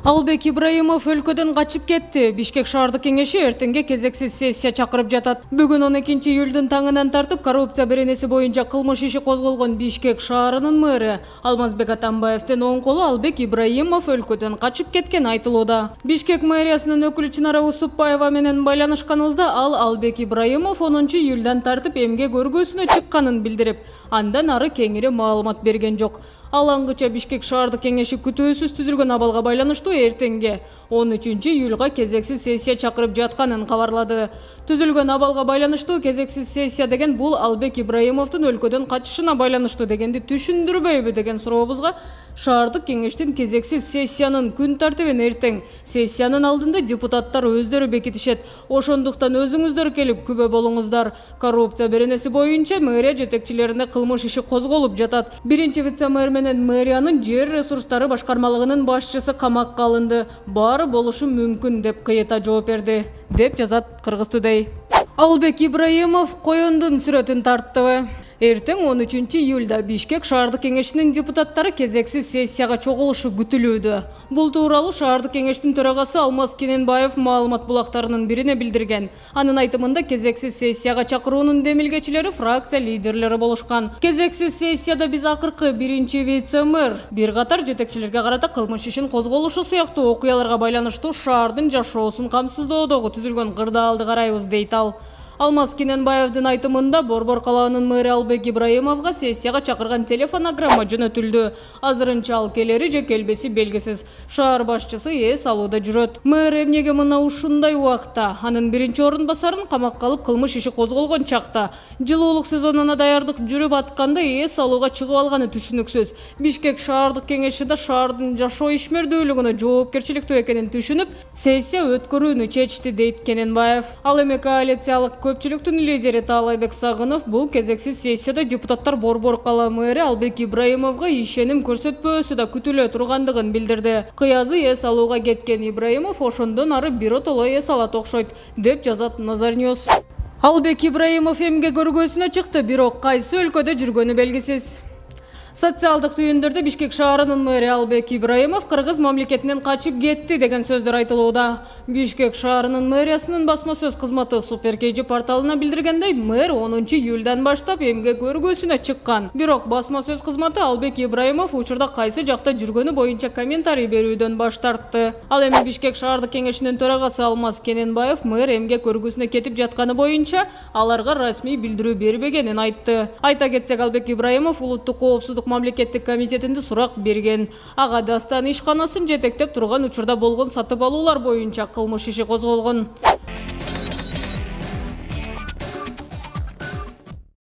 Албек Ибраимов өлкөдөн качып кетти. Бишкек шаардык кеңеши эртеңге кезексиз сессия чакырып жатат. Бүгүн 12 июлдун таңынан тартып коррупция беренеси боюнча кылмыш иши козголгон Бишкек шаарынын мэрі Алмазбек Атамбаевдин оң колу Албек Ибраимов өлкөдөн качып кеткен айтылууда. Бишкек мэриясынын өкүлү Чынара Усупбаева менен байланышканыбызда ал Албек Ибраимов 10 июлдан тартып эмгек өргөөсүнө чыкканын билдирип, андан ары кеңири маалымат берген жок. Ал аңгыча Бишкек шаардык кеңеши күтүүсүз түзүлгөн абалга байланыштуу эртеңге 13 июлга кезексиз сессия чакырып жатканын кабарлады. Түзүлгөн абалга байланыштуу кезексиз сессия деген бул Албек Ибраимовдун өлкөдөн качышына байланыштуу дегенди түшүндүрбөйбү деген сурообузга шаардык кеңештин кезексиз сессиянын күн тартибин эртең сессиянын алдында депутаттар өздөрү бекитишет. Ошондуктан өзүңүздөр келип күбө болуңуздар. Коррупция беренеси боюнча мэрия жетекчилерине кылмыш иши козголуп жатат. Биринчи вице-мэр менен мэриянын жер ресурстары башкармалыгынын башчысы камакка алынды. Баары болушу мүмкүн деп кыйыта жооп берди, деп жазат Кыргыз Today. Албек Ибраимов коёндун сүрөтүн тартты. Эртең 13 июлда Бишкек шаардык кеңешинин депутаттары кезексиз сессияга чогулушу күтүлүүдө. Бул тууралуу шаардык кеңештин төрагасы Алмаз Кененбаев маалымат булактарынын бирине билдирген. Анын айтымында кезексиз сессияга чакыруунун демилгечилери фракция лидерлери болушкан. Кезексиз сессияда биз акыркы биринчи вице-мэр бир катар жетекчилерге карата кылмыш ишин козголушу сыяктуу окуяларга байланыштуу шаардын жашоосун камсыздоодогу түзүлгөн кырдаалды карайбыз дейт ал. Алмаз Кененбаевдин айтымында Борбор калаанын мэрі Албек Ибраимовго сессияга чакырган телефонограмма жөнөтүлдү. Азырынча ал келери же келбеси белгисиз. Шаар башчысы эс алууда жүрөт. Мэр эмнеге мына ушундай убакта анын биринчи орун басарын камакка алып кылмыш иши козголгон чакта жылуулук сезонуна даярдык жүрүп атканда эс алууга чыгып алганы түшүнүксүз. Бишкек шаардык кеңеши да шаардын жашоо ишмердүүлүгүнө жоопкерчиликтүү экенин түшүнүп, сессия өткөрүүнү чечти дейт Кененбаев. Ал эми коалициялык көпчүлүктүн лидери Таалайбек Сагынов бул кезексиз сессияда депутаттар Борбор кала мэрі Албек Ибраимовго ишеним көрсөтпөөсү да күтүлө тургандыгын билдирди. Кыязы эс алууга кеткен Ибраимов ошондон ары биротоло эс алат окшойт, деп жазат Назарньюз. Албек Ибраимов эмгек өргөөсүнө чыкты, бирок кайсы өлкөдө жүргөнү белгисиз. Социалдык түйүндөрдө Бишкек шаарынын мэрі Албек Ибраимов Кыргыз мамлекетинен качып кетти деген сөздөр айтылууда. Бишкек шаарынын мэриясынын басма сөз кызматы Суперкейджи порталына билдиргендей, мэр 10 июлдан баштап эмгек өргөөсүнө чыккан. Бирок басма сөз кызматы Албек Ибраимов учурда кайсы жакта жүргөнү боюнча комментарий берүүдөн баш тартты. Ал эми Бишкек шаардык кеңешинин төрагасы Алмаз Кененбаев мэр эмгек өргүүсүнө кетип жатканы боюнча аларга расмий билдирүү бербегенин айтты. Айта кетсек, Албек Ибраимов улуттук коопсуздук мамлекеттик комитетинде сурак берген. Ага Дастан ишканасын жетектеп турган учурда болгон сатып алуулар боюнча кылмыш иши козголгон.